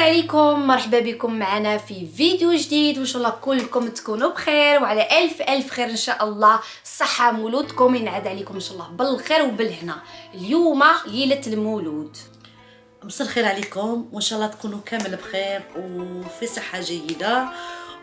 عليكم، مرحبا بكم معنا في فيديو جديد، وان شاء الله كلكم تكونوا بخير وعلى الف خير ان شاء الله. الصحه مولودكم ينعاد عليكم ان شاء الله بالخير وبالهنا. اليوم ليله المولود، مساء الخير عليكم وان شاء الله تكونوا كامل بخير وفي صحه جيده.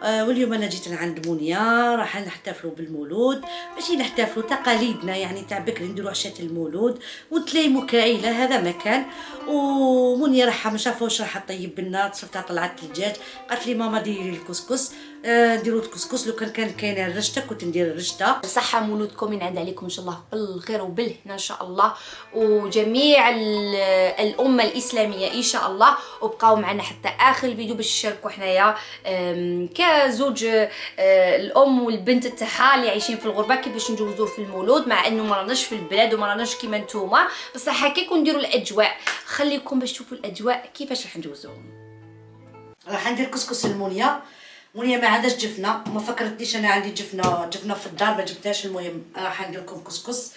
واليوم انا جيت لعند منيا، راح نحتفلوا بالمولود، ماشي نحتفلوا تقاليدنا يعني تاع بكري نديروا عشاء المولود ونتلايموا كعيله. هذا مكان. ومنيا راح ما شافوش راح طيب لنا، شفتها طلعت الدجاج قالت لي ماما ديري لي الكسكس. نديروا الكسكس، لو كان كاينه الرشته كنت ندير الرشته. صحه مولودكم ينعاد عليكم ان شاء الله بالخير وبالهنا ان شاء الله، وجميع الامه الاسلاميه ان شاء الله. وبقاو معنا حتى اخر الفيديو باش تشاركوا حنايا كزوج الام والبنت تاعها اللي عايشين في الغربه كيفاش نجوزوه في المولود، مع انه ما راناش في البلاد وما راناش كيما نتوما، بصح هكاك نديروا الاجواء. خليكم باش تشوفوا الاجواء كيفاش راح نجوزوهم. راح ندير كسكس المنيا. منيا ما عندهاش جفنه، ما فكرتنيش انا عندي جفنه في الدار ما جبتهاش. المهم راح ندير لكم كسكس.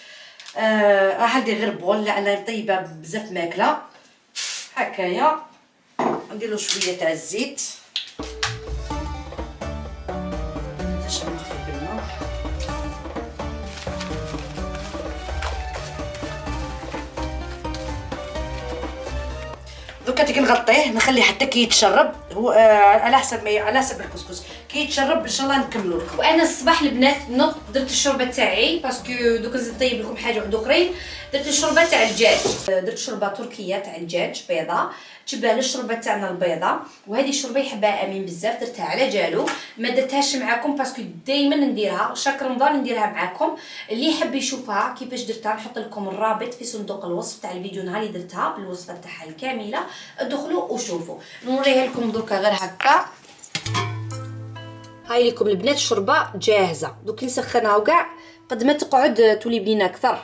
راح ندير غير بول لان طيبه بزاف ماكله هكايا. ندير له شويه تاع الزيت. دوكا تيجي نغطيه نخليه حتى كي يتشرب. هو على حسب الكسكس كي يتشرب ان شاء الله نكملوا لكم. وانا الصباح البنات نوض درت الشوربه تاعي باسكو دوك نزيد نطيب لكم حاجه واحده اخرين. درت الشوربه تاع الدجاج، درت شوربه تركيه تاع الدجاج بيضه تشبه للشوربه تاعنا البيضه، وهذه الشوربه يحبها امين بزاف. درتها على جالو، ما درتهاش معكم باسكو دائما نديرها شهر رمضان نديرها معكم. اللي يحب يشوفها كيفاش درتها نحط لكم الرابط في صندوق الوصف تاع الفيديو نهار اللي درتها بالوصفه تاعها الكامله، ادخلوا وشوفوا. نوريها لكم دركا غير هكا. هاي لكم البنات الشوربه جاهزه، دوك نسخنها وكاع قد ما تقعد تولي بنينه اكثر.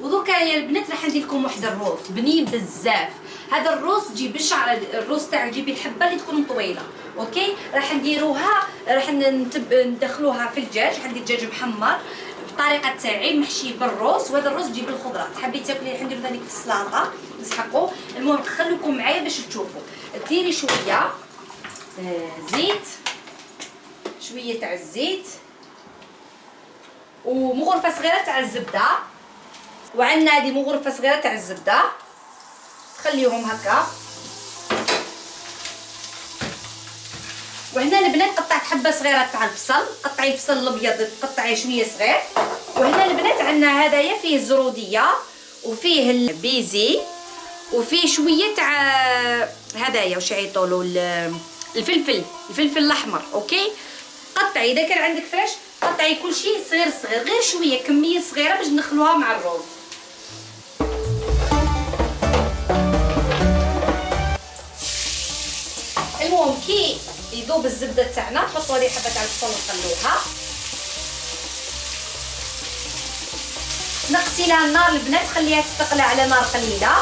ودوكا يا البنات راح ندير لكم واحد الروز بنين بزاف. هذا الروز تجيب الشعر الروز تاعك تجيبي الحبه اللي تكون طويله، اوكي. راح نديروها، راح ندخلوها في الدجاج. عندي دجاج محمر بالطريقه تاعي محشي بالروز، وهذا الروز تجيب الخضره تحبي تاكلي. راح نديرو ذلك في السلطه نسحقوا. المهم خليكم معايا باش تشوفوا. ديري شويه زيت، شويه تاع الزيت ومغرفه صغيره تاع الزبده، وعندنا هذه مغرفه صغيره تاع الزبده تخليهم هكا. وهنا البنات قطعت حبه صغيره تاع البصل، قطعي البصل الابيض قطعي شويه صغير. وهنا البنات عندنا هدايا فيه الزروديه وفيه البيزي وفيه شويه تاع هدايا واش يعيطولو الفلفل الاحمر، اوكي. قطعي اذا كان عندك فريش قطعي كل شيء صغير غير شويه كميه صغيره باش ندخلوها مع الرز. المهم كي يذوب الزبده تاعنا نحطوا هذه حبه تاع البصل ونخلوها. نقصي لها النار البنات، خليها تستقلى على نار قليله.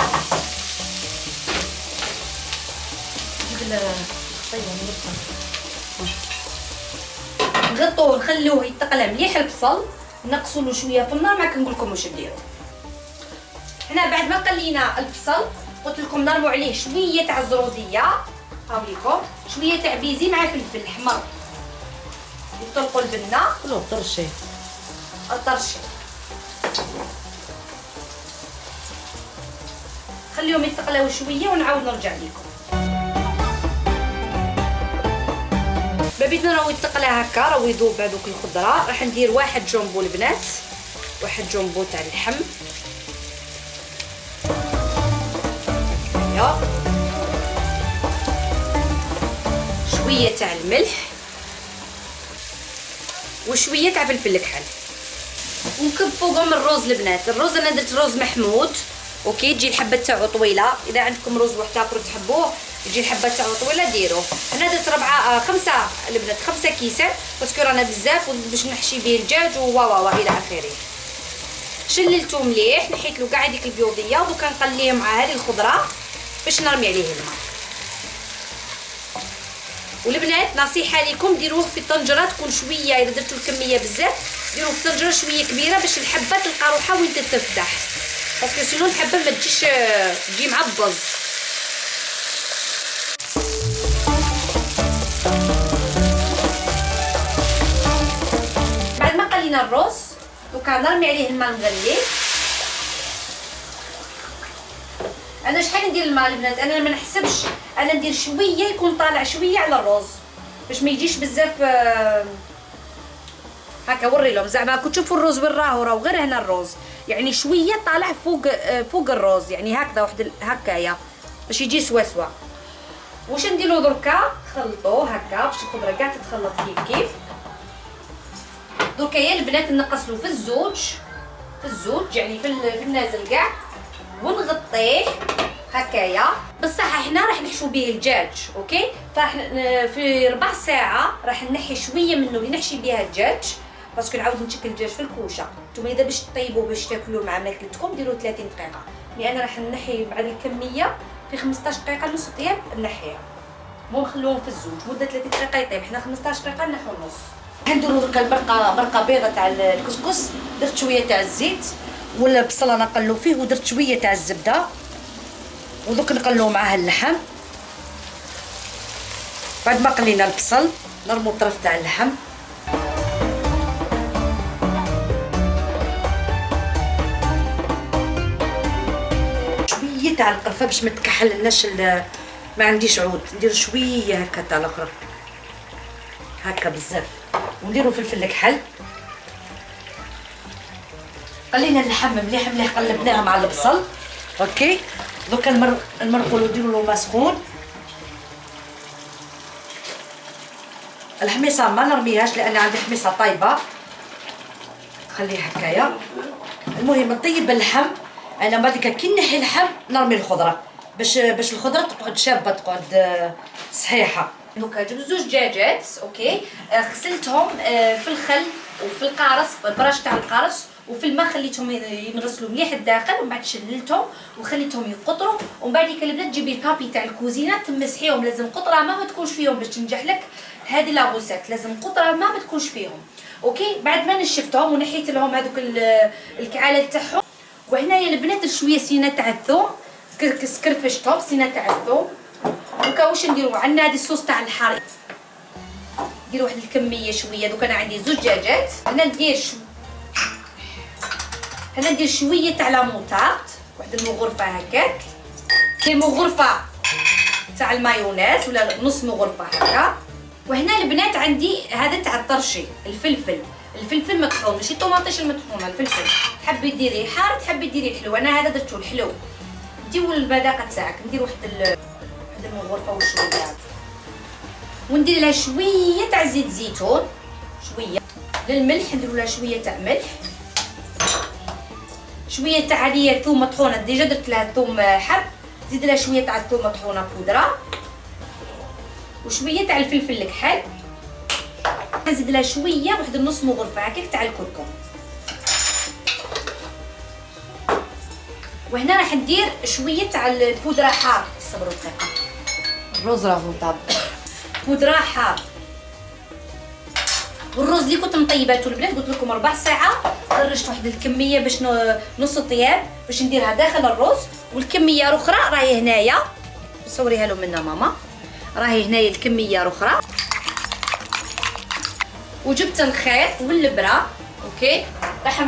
نغطوه نخلوه يتقلى مليح البصل، نقصوا له شويه في النار. ما كنقول لكم واش نديروا. هنا بعد ما قلينا البصل قلت لكم نرموا عليه شويه تاع الزروديه، هاو ليكم شويه تاع بيزي مع فلفل احمر يطلقوا البنه. كلو طرشي خليهم يتقلاو شويه ونعاود نرجع لكم. بابيت راهو يتقلى هكا، راهو يذوب هذوك الخضره. راح ندير واحد جامبو البنات، واحد جامبو تاع اللحم، شويه تاع الملح وشويه تاع فلفل الكحل، ونكب فوقهم الروز البنات. الروز انا درت روز محمود، اوكي. تجي الحبه تاعو طويله، اذا عندكم روز واحد تحبوه يجي الحبه تاعو طويله ديروه. انا درت 5 البنات 5 كيسان باسكو رانا بزاف باش نحشي به الدجاج و الى اخره. شللته مليح، نحيت له كاع هذيك البيوضيه، ودوكا نقليه مع هذه الخضره باش نرمي عليه الماء. والبنات نصيحه لكم ديروه في الطنجره تكون شويه، اذا درتوا الكميه بزاف ديروه في طنجره شويه كبيره باش الحبه تلقى روحها وين تتفتح، باسكو سينو الحبه ما تجي معبز. لينا الرز. دوكا نرمي عليه الماء المغلي. انا شحال ندير الماء البنات؟ انا ما نحسبش، انا ندير شويه يكون طالع شويه على الرز باش ما يجيش بزاف. هكا وري لهم زعما كنت تشوفوا الرز وين راهو غير هنا الرز، يعني شويه طالع فوق الرز، يعني هكذا واحد هكايا باش يجي سوا سوا. واش نديرو دركا؟ خلطوه هكا باش الخضره كاع تتخلط كيف. دركا يا البنات نقصلو في الزوج يعني في النازل كاع، ونغطيه هكايا. بصح احنا راح نحشو به الدجاج، اوكي؟ فراح في ربع ساعه راح نحي شويه منه اللي نحشي بها الدجاج، باسكو نعاود نشكل الدجاج في الكوشه. نتوما اذا باش طيبوه باش تاكلوه مع ماكلتكم ديروا 30 دقيقه، مي انا راح نحي بعد الكميه في 15 دقيقه نص طياب نحيها. مو نخلوهم في الزوج مده 30 دقيقه يطيب، حنا 15 دقيقه نحو نص. نديرو دركا مرقه بيضه تاع الكسكس. درت شويه تاع الزيت والبصله نقلو فيه، ودرت شويه تاع الزبده، ودوك نقلو معاه اللحم. بعد ما قلينا البصل نرمو الطرف تاع اللحم، شويه تاع القرفه باش ما تكحلناش. ما عنديش عود، ندير شويه هكا تاع الاخرى هكا بزاف، ونديرو فلفل الكحل. قلينا اللحم مليح قلبناها مع البصل، اوكي. دوكا المرقولو نديرو له ماء سخون. الحميصه ما نرميهاش لان عندي حميصه طايبه، خليها هكايا. المهم نطيب اللحم. انا بعد كي نحي اللحم نرمي الخضره باش الخضره تقعد شابه، تقعد صحيحه. دوكا جبت زوج دجاجات، اوكي. غسلتهم في الخل وفي القارص، البراش تاع القارص، وفي الماء خليتهم ينغسلوا مليح الداخل، ومن بعد شللتهم وخليتهم يقطروا. ومن بعد البنات تجيبي الكابي تاع الكوزينه تمسحيهم، لازم قطره ما تكونش فيهم باش تنجح لك هذه لاغوسات، لازم قطره ما تكونش فيهم، اوكي. بعد ما نشفتهم ونحيت لهم هذوك الكعالات تاعهم. وهنايا البنات شويه سينه تاع الثوم، كرفشتهم سينه تاع الثوم. دوكا واش نديرو؟ عندنا هذه الصوص تاع الحار، ندير واحد الكميه شويه. دوكا انا عندي زوج دجاجات، هنا ندير شويه تاع لاموطارد، واحد المغرفه هكاك، ندير مغرفه تاع المايونيز ولا نص مغرفه هكا. وهنا البنات عندي هذا تاع الطرشي، الفلفل مطحون، ماشي طوماطيش المطحونه، الفلفل تحبي ديريه حار تحبي ديريه حلو. انا هذا درتو الحلو. ديروا المذاقه تاعك. ندير واحد المغرفه وشويه، وندير لها شويه تاع زيت زيتون، شويه للملح، نديروا لها شويه تاع ملح، شويه تاع عليا ثوم مطحونه، ديجا درت لها ثوم حب، زيد لها شويه تاع الثوم مطحونه بودره، وشويه تاع الفلفل الكحل، نزيد لها شويه واحد النص مغرفه هكاك تاع الكركم. وهنا راح ندير شويه تاع البودره حار. صبروا دقيقه، الرز راهو طاب. بودره حار. والرز اللي كنت مطيباته البنات قلت لكم ربع ساعه، خرجت واحد الكميه باش نص طياب باش نديرها داخل الرز، والكميه الاخرى راهي هنايا، صوريها لهم منا ماما، راهي هنايا الكميه الاخرى. وجبت الخيط واللبره، اوكي. راح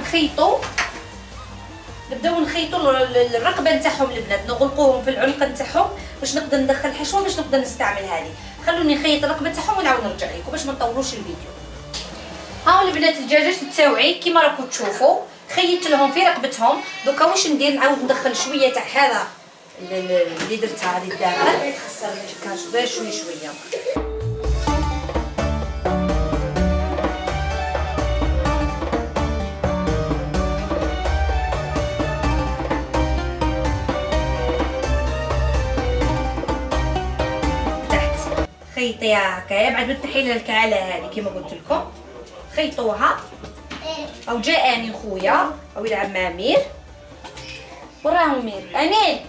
نبداو نخيطوا الرقبه نتاعهم البنات، نغلقوهم في العنق نتاعهم باش نقدر ندخل حشوه، باش نقدر نستعمل هذه. خلوني نخيط الرقبه تاعهم ونعاود نرجع لكم باش ما نطولوش الفيديو. ها البنات الدجاجات تاوعي كيما راكم تشوفوا، خيطت لهم في رقبتهم. دوكا واش ندير؟ نعاود ندخل شويه تاع هذا اللي درتها هذه الداخل، يتخسر ما تكاش غير شويه شويه. خيطيها هكايا. بعد ما تنحي الكعاله هذه كما قلت لكم خيطوها. او جاءني خويا او يلعب مع امير، وراه امير. امير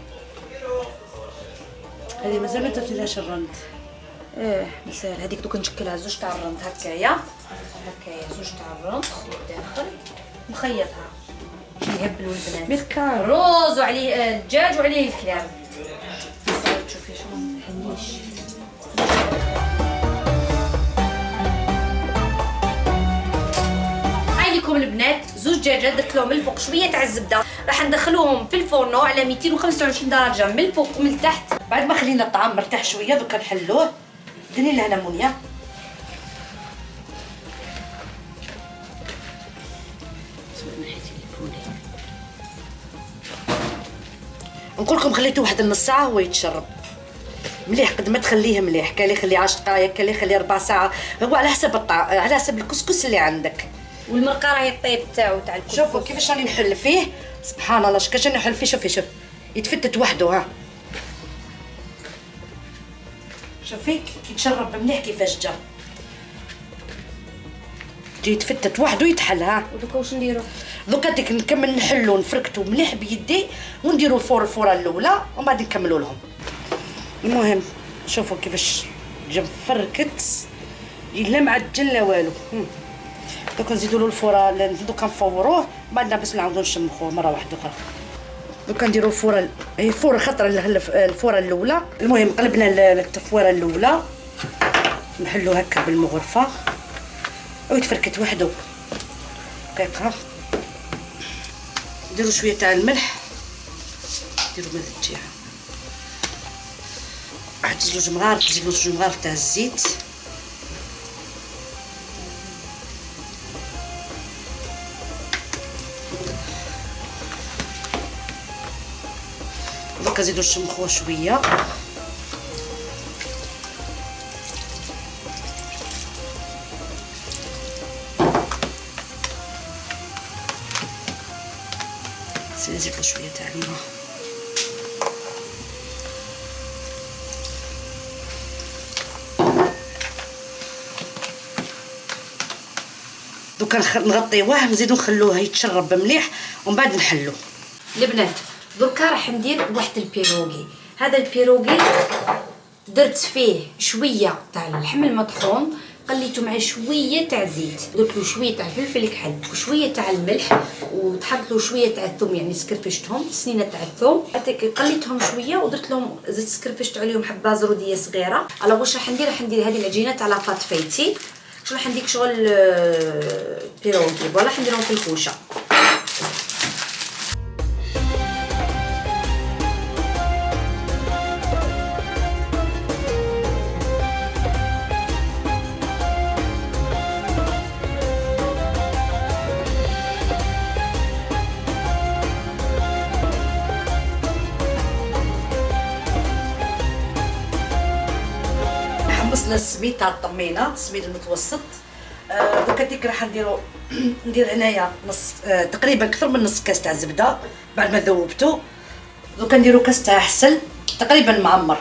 هذه مازال ما درتيلهاش الرند. مسال هذيك دوك نشكلها زوج تاع الرند هكايا زوج تاع الرند الداخل نخيطها يهبلوا البنات. ميركا الرز وعليه الدجاج وعليه الكلام. شوفي شنو محنيش. زوج دجاجات درت لهم من الفوق شويه تاع الزبده، راح ندخلوهم في الفورنو على 225 درجه من الفوق ومن التحت. بعد ما خلينا الطعام مرتاح شويه دوكا نحلوه. ديري لهنا مونيا. نقول لكم خليته واحد النص ساعه هو يتشرب مليح. قد ما تخليه مليح، كان اللي يخليه 10 دقائق، كان اللي يخليه 4 ساعات، هو على حسب على حسب الكسكس اللي عندك. والمرقه راهي الطيب تاعو تاع الكسكس. شوفوا كيفاش راني نحل فيه، سبحان الله شكاش راني نحل فيه. شوفي شوف يتفتت وحده. ها شوفي كي تشرب مليح كيفاش جا يتفتت وحده يتحل. ها ودوكا واش نديرو؟ دوكا ديك نكمل نحلو نفركتو مليح بيدي ونديرو الفوره الاولى ومن بعد نكملو لهم. المهم شوفوا كيفاش جا مفركت لا معجن لا والو. دوكا نزيدو له الفوره، دوكا نفوروه بعدنا باش نعاودو نشمخوه مره واحده اخرى. دوكا نديرو الفوره، هي فوره خطره الفوره الاولى. المهم قلبنا التفويره الاولى نحلو هكا بالمغرفه ويتفركت وحده دقيقه. نديرو شويه تاع الملح، نديرو من الجهه واحد زوج مغارف، نزيدو زوج مغارف تاع الزيت. دوكا نزيدو نشمخوه شويه. نزيدو شويه تاع الماء. دوكا نغطيوه نزيدو نخلوه يتشرب مليح ومن بعد نحلو. البنات دركا راح ندير واحد البيروغي. هذا البيروغي درت فيه شويه تاع اللحم المطحون، قليته مع شويه تاع زيت، درت له شويه تاع فلفل كحل وشويه تاع الملح وتحط له شويه تاع الثوم، يعني سكرفشتهم سنينه تاع الثوم، قليتهم شويه ودرت لهم زيت سكرفشت عليهم حبه زروديه صغيره. على واش راح ندير؟ راح ندير هذه العجينه تاع لاباط فايتي. واش راح ندير شغل بيروغي ولا راح نديرهم في الكوشه. حمصنا السميد تاع الطمينه، السميد المتوسط. دوكا ديك راح ندير هنايا نص تقريبا اكثر من نص كاس تاع زبده بعد ما ذوبته. دوكا نديرو كاس تاع عسل تقريبا معمر.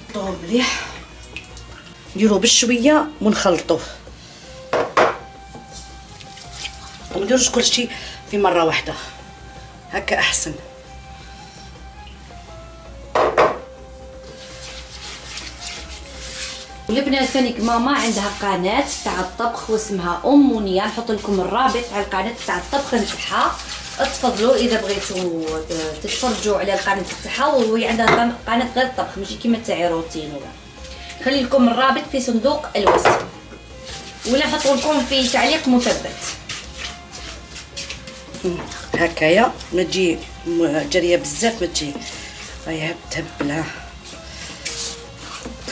نحطوه مليح نديروه بالشويه ونخلطوه ومنديروش كلشي في مره واحده، هكا احسن. والبنات ثاني ماما عندها قناه تاع الطبخ واسمها مونيا، نحط لكم الرابط على القناه تاع الطبخ نتاعها، تفضلوا اذا بغيتوا تتفرجوا على القناه تاعها. وهي عندها قناه غير الطبخ ماشي كيما تاعي روتين ولا. نخلي لكم الرابط في صندوق الوصف ولا نحط لكم في تعليق مثبت. هكايا ما تجي جريه بزاف، ما تجي راهي تهبلها.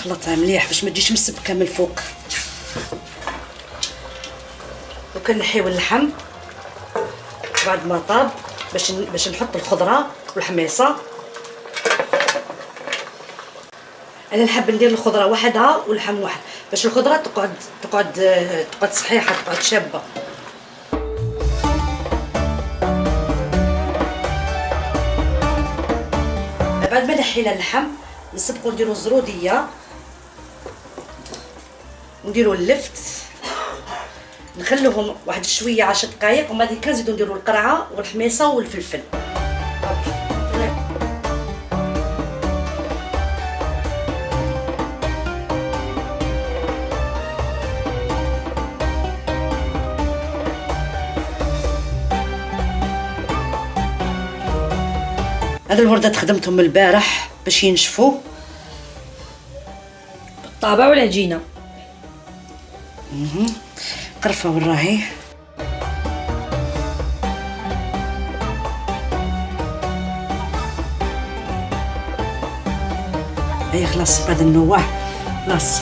خلطها مليح باش ما تجيش مسبكه من الفوق. وكنحيو اللحم بعد ما طاب باش نحط الخضره والحميصه. انا نحب ندير الخضره وحدها واللحم واحد باش الخضره تقعد صحيحه، تقعد شابه. بعد ما نحينا اللحم نسبقو نديرو الزروديه ونديرو اللفت، نخلوهم واحد شويه 10 دقائق ومن بعد نزيدو نديرو القرعه والحميصه والفلفل. هذا الوردات خدمتهم البارح باش ينشفوا الطابع والعجينه. قرفه وراهي. هي خلاص بعد النواه خلاص.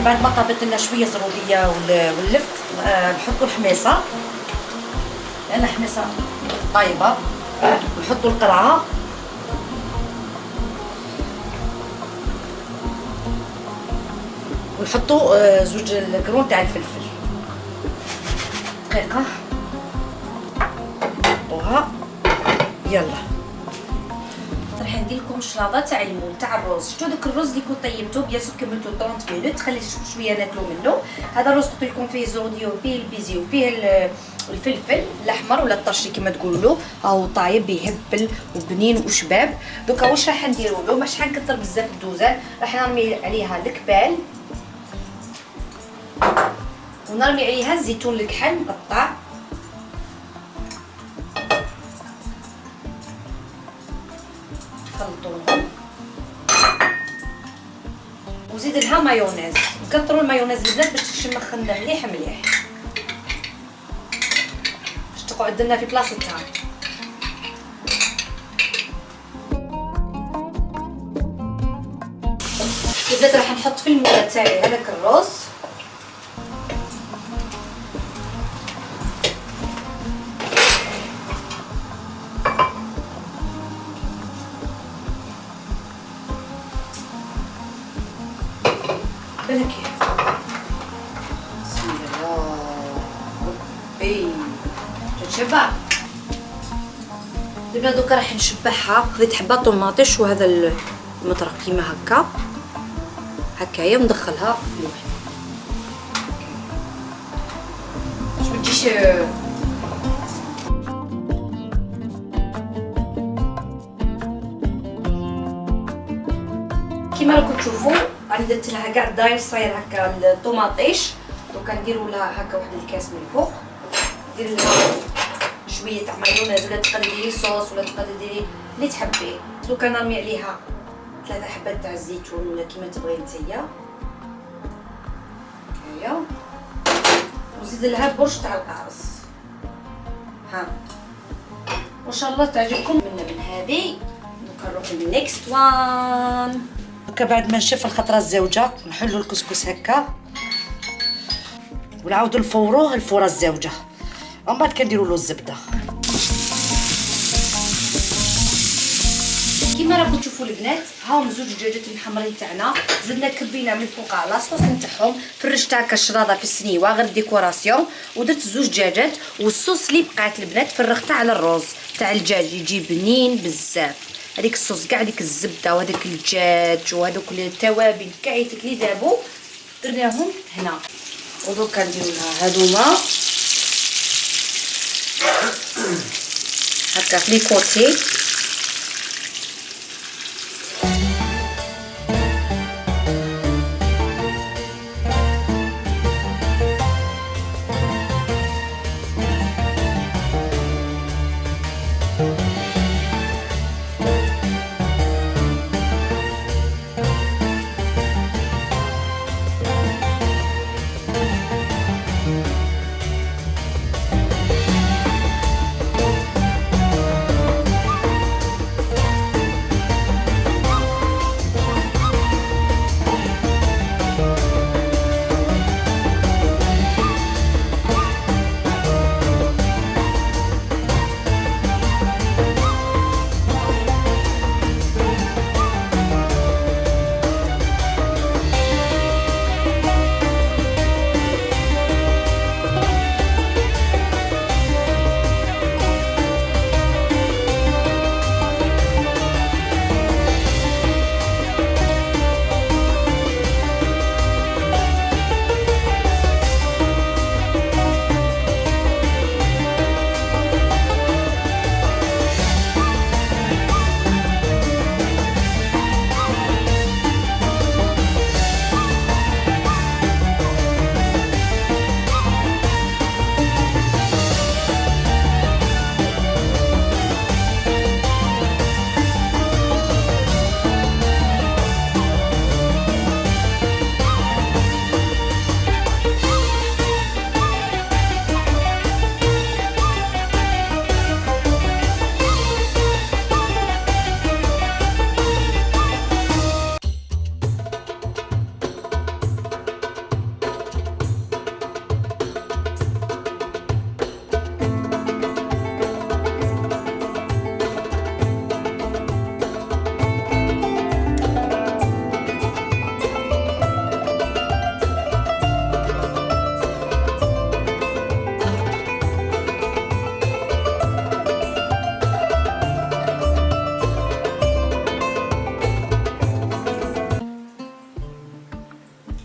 بعد ما طابت لنا شويه زروديه واللفت نحطوا الحميصه، لان الحميصه طايبه. نحطوا القرعه، ونحطوا زوج القرون تاع الفلفل. دقيقه نحطوها. يلا راح ندير لكم شلاضه تاع الليمون تاع الرز. شفتوا داك الرز اللي كنت طيبته بيان سور كملته 30 مينوت، خليت شويه ناكلوا منه. هذا الرز قلت لكم فيه الزروديه وفيه البيزي وفيه الفلفل الاحمر ولا الطرشي كما تقولوا له، هاو طايب يهبل وبنين وشباب. دوكا واش راح نديروا له؟ مش حنكثر بزاف الدوزان، راح نرمي عليها الكبال ونرمي عليها الزيتون الكحل مقطع، خلطوهم وزيد لها مايونيز. نكثروا المايونيز البنات باش تشمخ مليح مليح، باش تقعد لنا في بلاصتها. البنات راح نحط في الموله تاعي هذاك الرز، بالك بسم الله ربي تشبع. البنات دوكا راح نشبعها. خذيت حبه طوماطيش وهذا المطرق كيما هكا هكايا وندخلها في الوحده باش ما تجيش. كيما راكم تشوفوا راني درت لها كاع داير صاير هكا الطوماطيش. دوكا نديروا لها هكا واحد الكاس من الفوق، ندير لها شويه تاع مايونيز ولا تقدري ديري صوص ولا تقدري ديري اللي تحبيه. دوكا نرمي عليها 3 حبات تاع الزيتون ولا كيما تبغي نتيا هكايا، وزيد لها برش تاع القارص. ها وان شاء الله تعجبكم من هذه. دوكا نروحو للنيكست وان. هكا بعد ما نشف الخطره الزوجه نحلوا الكسكس هكا ونعاودوا نفوروه الفوره الزوجه، ومن بعد كنديروا له الزبده. كيما راكم تشوفوا البنات هاهم زوج دجاجات المحمرين تاعنا، زدنا كبينا من الفوق على لاصوص نتاعهم، فرشتها كالشراضه في السنيوه غير ديكوراسيون، ودرت زوج دجاجات. والصوص اللي بقات البنات فرغتها على الرز تاع الدجاج يجي بنين بزاف. هذيك الصوص كاع ديك الزبده وهذاك الدجاج وهذوك التوابل كاعيتك اللي دابو درناهم هنا. ودوكا نديرو لها هادوما هكا في لي كوتي.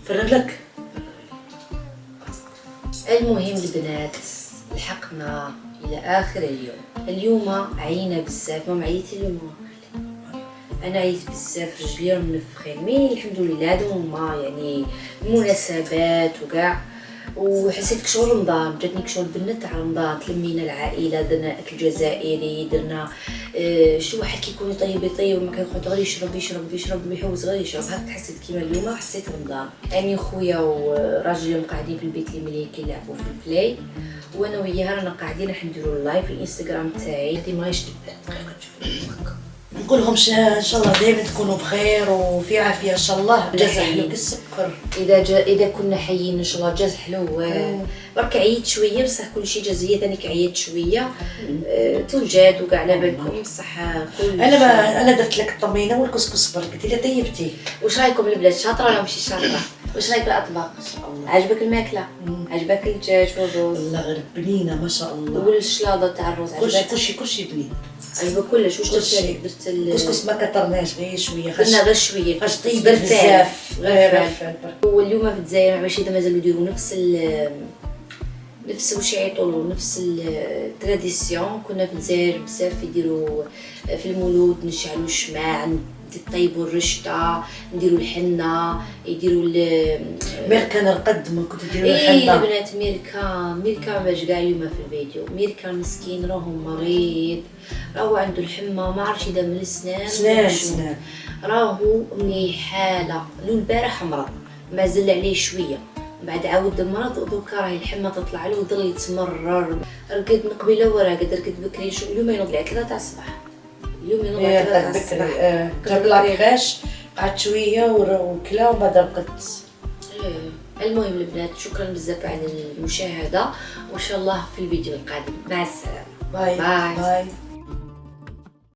فرغ لك. المهم البنات لحقنا الى اخر اليوم عينا بزاف. ماما عييتي اليوم؟ انا عييت بزاف، رجلي راهم منفخين، مي الحمد لله هادو هما يعني المناسبات وكاع. وحسيت كشغل رمضان، جاتني كشغل بنت تاع رمضان، تلمينا العائله، درنا اكل جزائري، درنا شو واحد كيكون يطيب وما كيقعد غير يشرب ويحوز غير يشرب. هاك حسيت كيما اليوم حسيت رمضان. يعني خويا وراجلي قاعدين في البيت اللي ملي كيلعبوا في البلاي، وانا وياها رانا قاعدين راح نديروا اللايف في الانستغرام تاعي. هادي ماهيش نقول لهم ان شاء الله دائما تكونوا بخير وفي عافيه ان شاء الله. جازا حلو كالسكر. اذا كنا حيين ان شاء الله جاز حلو. برك عييت شويه بصح كلشي جازيه، ثانيك عييت شويه. توجد وكاع على بالكم بصح كل انا درت لك الطمينه والكسكس برك قلتي لي طيبتي. واش رايكم البلاد شاطره ولا ماشي شاطره؟ واش رايك الاطباق؟ ما شاء الله. عجبك الماكله؟ عجبك الدجاج والرز؟ والله غير بنينه ما شاء الله. والشلاضه تاع الرز عجبك؟ كلشي بنين. عجبك كلش. واش درتي لك؟ درت الكسكس ما كثرناش غير شويه، درنا غير شويه خاص طيب بزاف غير واليوم في الجزائر ماشي مازالوا يديروا نفس واش يعيطوا نفس التراديسيون. كنا في الجزائر بزاف يديروا في المولود نشعلوا الشماع، طيبوا الرشطه، نديروا الحنه، يديروا ميركان نقدموا. كنت ديروا الحنه. الحنه. البنات ميركان باش كاع اليوم في الفيديو. ميركان مسكين راهو مريض، راهو عنده الحمى، ما عرفتش اذا من السنان راهو من حاله. البارح مرض مازال عليه شويه، بعد عاود مرض ودوكا راهي الحمى تطلع له ويضل يتمرر. رقد من قبيله وراقد، رقد بكري. شو اليوم ينوض على 3 تاع الصباح. اليوم ينوض على 3 تاع الصباح. جاب لاكراش قعدت شويه وكلا ومن بعد رقدت. المهم البنات شكرا بزاف على المشاهده، وان شاء الله في الفيديو القادم. مع السلامه. باي.